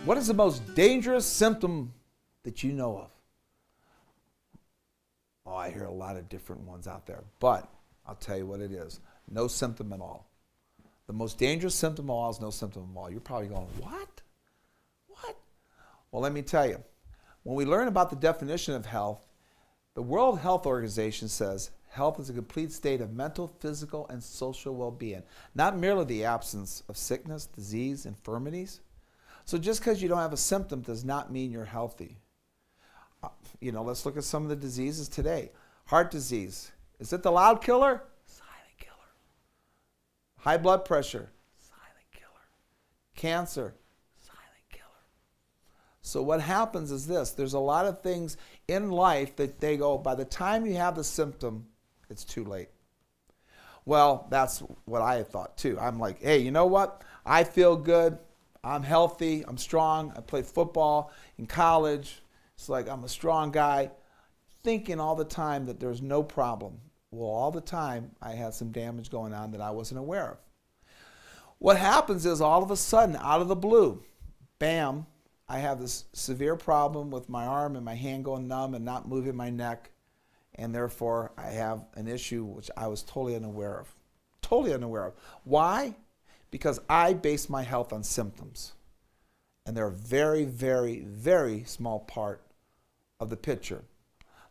What is the most dangerous symptom that you know of? Oh, I hear a lot of different ones out there, but I'll tell you what it is. No symptom at all. The most dangerous symptom of all is no symptom at all. You're probably going, what? What? Well, let me tell you. When we learn about the definition of health, the World Health Organization says health is a complete state of mental, physical, and social well-being, not merely the absence of sickness, disease, infirmities. So just because you don't have a symptom does not mean you're healthy. Let's look at some of the diseases today. Heart disease. Is it the loud killer? Silent killer. High blood pressure? Silent killer. Cancer? Silent killer. So what happens is this. There's a lot of things in life that they go, by the time you have the symptom, it's too late. Well, that's what I thought too. I'm like, hey, you know what? I feel good. I'm healthy. I'm strong. I played football in college. It's like I'm a strong guy, thinking all the time that there's no problem. Well, all the time I had some damage going on that I wasn't aware of. What happens is all of a sudden, out of the blue, bam, I have this severe problem with my arm and my hand going numb and not moving my neck, and therefore I have an issue which I was totally unaware of. Totally unaware of. Why? Because I base my health on symptoms, and they're a very, very, very small part of the picture.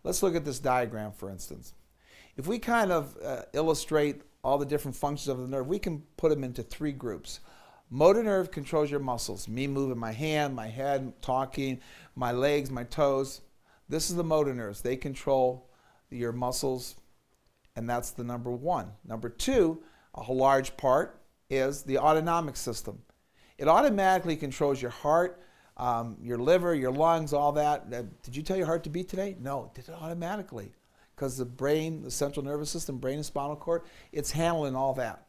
Let's look at this diagram, for instance. If we kind of illustrate all the different functions of the nerve, we can put them into three groups. Motor nerve controls your muscles, me moving my hand, my head, talking, my legs, my toes. This is the motor nerves. They control your muscles, and that's the number one. Number two, a large part, is the autonomic system. It automatically controls your heart, your liver, your lungs, all that. Did you tell your heart to beat today? No, it did it automatically. Because the brain, the central nervous system, brain and spinal cord, it's handling all that.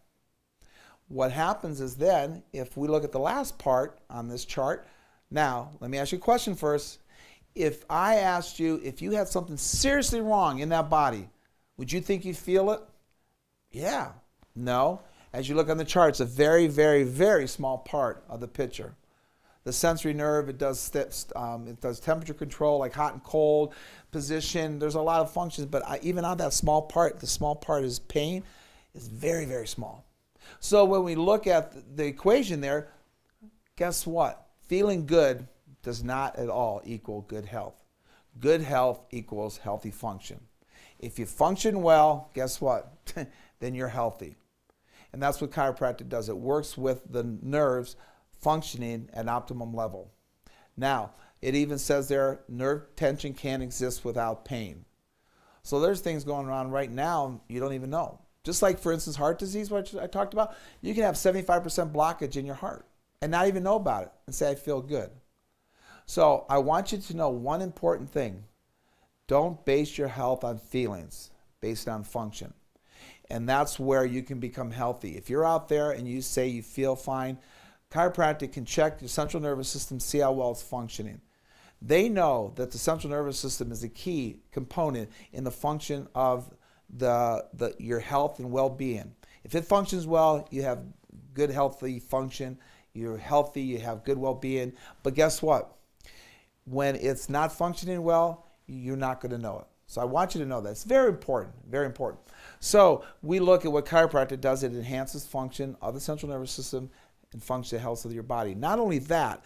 What happens is then, if we look at the last part on this chart, now, let me ask you a question first. If I asked you if you had something seriously wrong in that body, would you think you'd feel it? Yeah. No. As you look on the chart, it's a very, very, very small part of the picture. The sensory nerve, it does temperature control, like hot and cold, position. There's a lot of functions, but even on that small part, the small part is pain, is very, very small. So when we look at the equation there, guess what? Feeling good does not at all equal good health. Good health equals healthy function. If you function well, guess what? Then you're healthy. And that's what chiropractic does. It works with the nerves functioning at optimum level. Now, it even says there, nerve tension can't exist without pain. So there's things going on right now you don't even know. Just like, for instance, heart disease, which I talked about, you can have 75% blockage in your heart and not even know about it and say, I feel good. So I want you to know one important thing. Don't base your health on feelings, based on function. And that's where you can become healthy. If you're out there and you say you feel fine, chiropractic can check your central nervous system, see how well it's functioning. They know that the central nervous system is a key component in the function of your health and well-being. If it functions well, you have good, healthy function. You're healthy, you have good well-being. But guess what? When it's not functioning well, you're not going to know it. So I want you to know that. It's very important, very important. So we look at what chiropractic does. It enhances function of the central nervous system and function of health of your body. Not only that,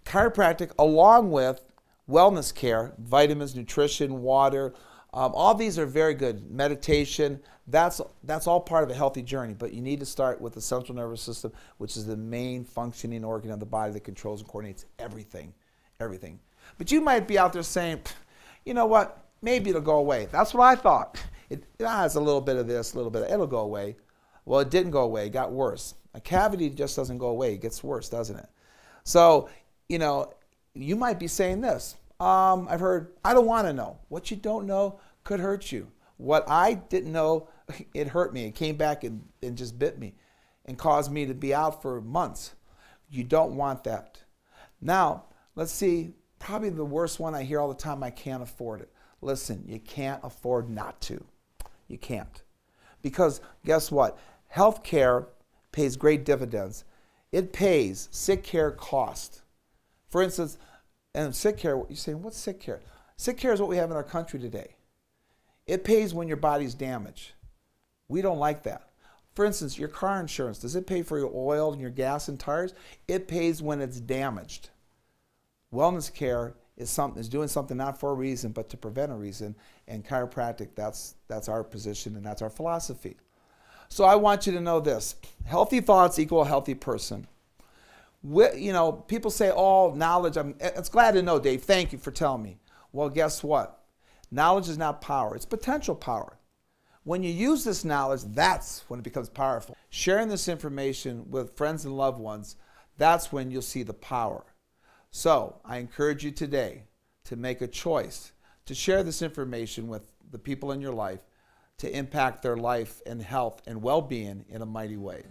chiropractic, along with wellness care, vitamins, nutrition, water, all these are very good. Meditation, that's all part of a healthy journey, but you need to start with the central nervous system, which is the main functioning organ of the body that controls and coordinates everything, everything. But you might be out there saying, you know what, maybe it'll go away. That's what I thought. It has a little bit of this, a little bit of, it'll go away. Well, it didn't go away, it got worse. A cavity just doesn't go away, it gets worse, doesn't it? So, you might be saying this. I've heard, I don't want to know. What you don't know could hurt you. What I didn't know, it hurt me. It came back and just bit me and caused me to be out for months. You don't want that. Now, let's see, probably the worst one I hear all the time, I can't afford it. Listen, you can't afford not to. You can't. Because guess what? Healthcare pays great dividends. It pays sick care cost For instance, and sick care, you're saying, what's sick care? Sick care is what we have in our country today. It pays when your body's damaged. We don't like that. For instance, your car insurance, does it pay for your oil and your gas and tires? It pays when it's damaged. Wellness care is doing something not for a reason, but to prevent a reason. And chiropractic, that's our position and that's our philosophy. So I want you to know this. Healthy thoughts equal a healthy person. You know, people say, oh, knowledge. It's glad to know, Dave. Thank you for telling me. Well, guess what? Knowledge is not power. It's potential power. When you use this knowledge, that's when it becomes powerful. Sharing this information with friends and loved ones, that's when you'll see the power. So I encourage you today to make a choice to share this information with the people in your life to impact their life and health and well-being in a mighty way.